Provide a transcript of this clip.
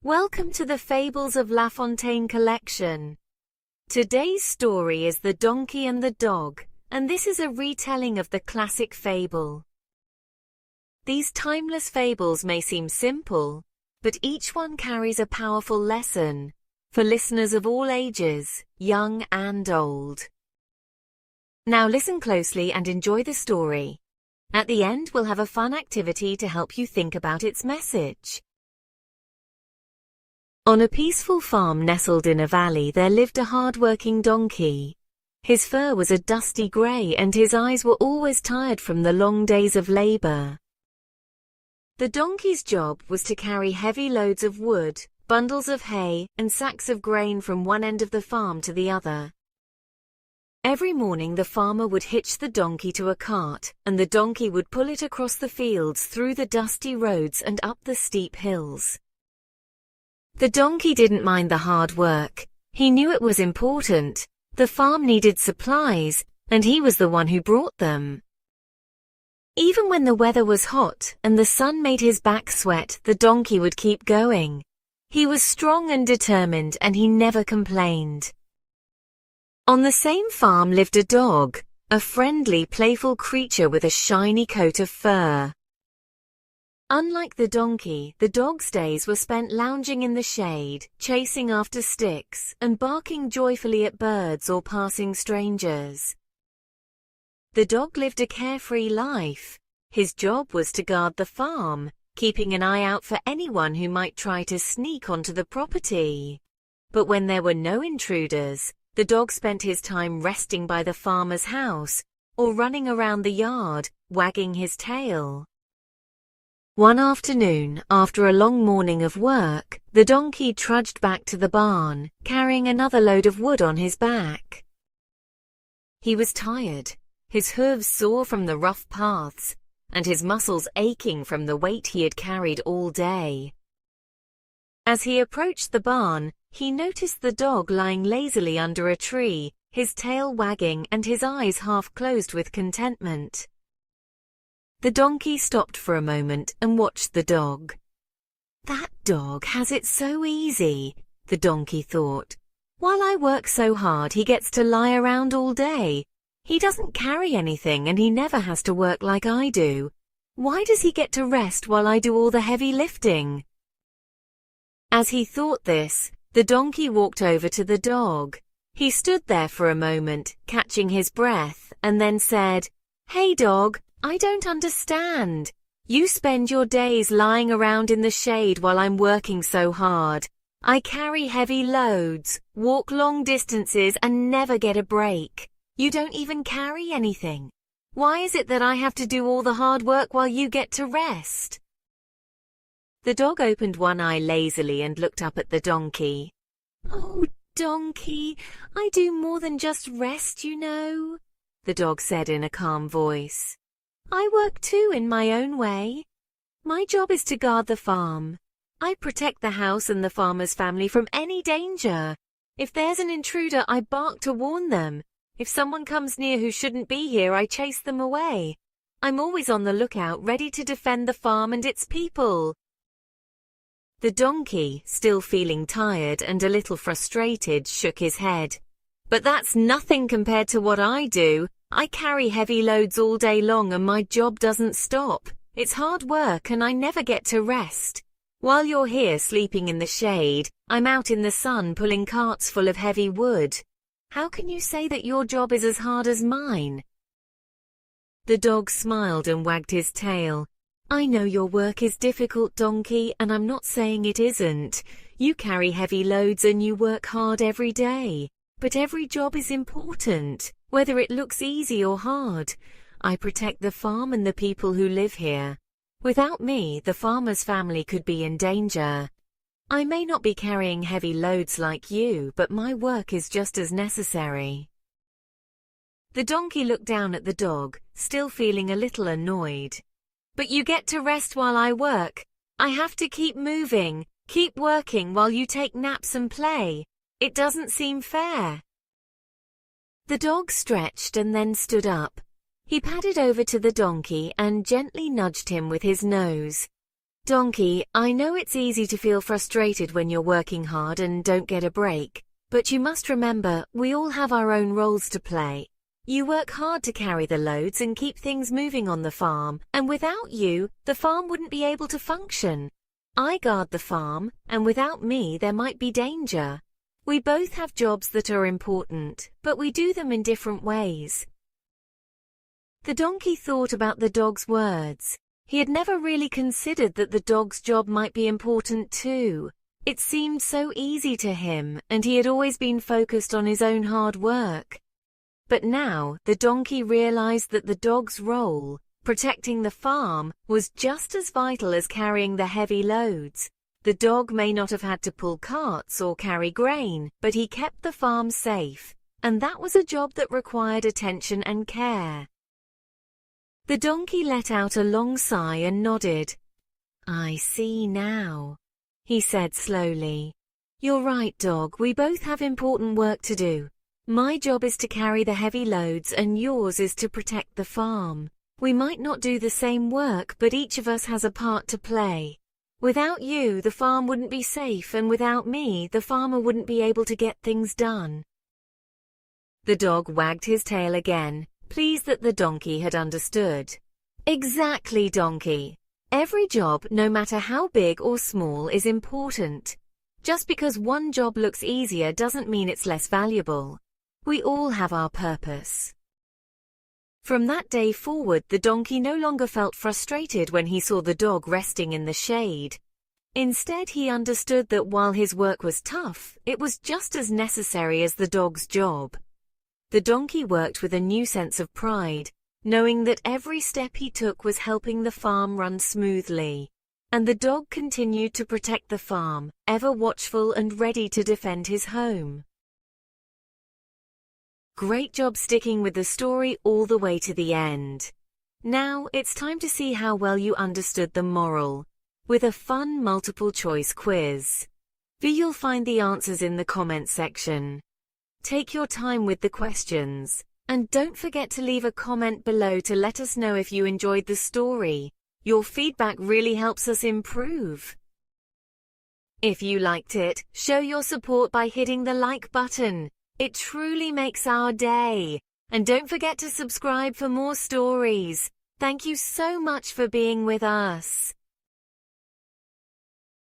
Welcome to the Fables of La Fontaine collection. Today's story is The Donkey and the Dog, and this is a retelling of the classic fable. These timeless fables may seem simple, but each one carries a powerful lesson for listeners of all ages, young and old. Now listen closely and enjoy the story. At the end, we'll have a fun activity to help you think about its message. On a peaceful farm nestled in a valley there lived a hard-working donkey. His fur was a dusty grey and his eyes were always tired from the long days of labour. The donkey's job was to carry heavy loads of wood, bundles of hay, and sacks of grain from one end of the farm to the other. Every morning the farmer would hitch the donkey to a cart, and the donkey would pull it across the fields through the dusty roads and up the steep hills. The donkey didn't mind the hard work. He knew it was important. The farm needed supplies, and he was the one who brought them. Even when the weather was hot and the sun made his back sweat, the donkey would keep going. He was strong and determined, and he never complained. On the same farm lived a dog, a friendly, playful creature with a shiny coat of fur. Unlike the donkey, the dog's days were spent lounging in the shade, chasing after sticks, and barking joyfully at birds or passing strangers. The dog lived a carefree life. His job was to guard the farm, keeping an eye out for anyone who might try to sneak onto the property. But when there were no intruders, the dog spent his time resting by the farmer's house, or running around the yard, wagging his tail. One afternoon, after a long morning of work, the donkey trudged back to the barn, carrying another load of wood on his back. He was tired, his hooves sore from the rough paths, and his muscles aching from the weight he had carried all day. As he approached the barn, he noticed the dog lying lazily under a tree, his tail wagging and his eyes half closed with contentment. The donkey stopped for a moment and watched the dog. "That dog has it so easy," the donkey thought. "While I work so hard, he gets to lie around all day. He doesn't carry anything and he never has to work like I do. Why does he get to rest while I do all the heavy lifting?" As he thought this, the donkey walked over to the dog. He stood there for a moment, catching his breath, and then said, "Hey dog, I don't understand. You spend your days lying around in the shade while I'm working so hard. I carry heavy loads, walk long distances, and never get a break. You don't even carry anything. Why is it that I have to do all the hard work while you get to rest?" The dog opened one eye lazily and looked up at the donkey. "Oh, donkey, I do more than just rest, you know," the dog said in a calm voice. "I work too in my own way. My job is to guard the farm. I protect the house and the farmer's family from any danger. If there's an intruder, I bark to warn them. If someone comes near who shouldn't be here, I chase them away. I'm always on the lookout, ready to defend the farm and its people." The donkey, still feeling tired and a little frustrated, shook his head. "But that's nothing compared to what I do. I carry heavy loads all day long and my job doesn't stop. It's hard work and I never get to rest. While you're here sleeping in the shade, I'm out in the sun pulling carts full of heavy wood. How can you say that your job is as hard as mine?" The dog smiled and wagged his tail. "I know your work is difficult, donkey, and I'm not saying it isn't. You carry heavy loads and you work hard every day. But every job is important, whether it looks easy or hard. I protect the farm and the people who live here. Without me, the farmer's family could be in danger. I may not be carrying heavy loads like you, but my work is just as necessary." The donkey looked down at the dog, still feeling a little annoyed. "But you get to rest while I work. I have to keep moving, keep working while you take naps and play. It doesn't seem fair." The dog stretched and then stood up. He padded over to the donkey and gently nudged him with his nose. Donkey, I know it's easy to feel frustrated when you're working hard and don't get a break, but you must remember, we all have our own roles to play. You work hard to carry the loads and keep things moving on the farm, and without you, the farm wouldn't be able to function. I guard the farm, and without me there might be danger. We both have jobs that are important, but we do them in different ways. The donkey thought about the dog's words. He had never really considered that the dog's job might be important too. It seemed so easy to him, and he had always been focused on his own hard work. But now, the donkey realized that the dog's role, protecting the farm, was just as vital as carrying the heavy loads. The dog may not have had to pull carts or carry grain, but he kept the farm safe, and that was a job that required attention and care. The donkey let out a long sigh and nodded. "I see now," he said slowly. "You're right, dog, we both have important work to do. My job is to carry the heavy loads and yours is to protect the farm. We might not do the same work, but each of us has a part to play. Without you, the farm wouldn't be safe, and without me, the farmer wouldn't be able to get things done." The dog wagged his tail again, pleased that the donkey had understood. "Exactly, donkey. Every job, no matter how big or small, is important. Just because one job looks easier doesn't mean it's less valuable. We all have our purpose." From that day forward, the donkey no longer felt frustrated when he saw the dog resting in the shade. Instead, he understood that while his work was tough, it was just as necessary as the dog's job. The donkey worked with a new sense of pride, knowing that every step he took was helping the farm run smoothly. And the dog continued to protect the farm, ever watchful and ready to defend his home. Great job sticking with the story all the way to the end. Now, it's time to see how well you understood the moral, with a fun multiple-choice quiz. You'll find the answers in the comment section. Take your time with the questions, and don't forget to leave a comment below to let us know if you enjoyed the story. Your feedback really helps us improve. If you liked it, show your support by hitting the like button. It truly makes our day. And don't forget to subscribe for more stories. Thank you so much for being with us.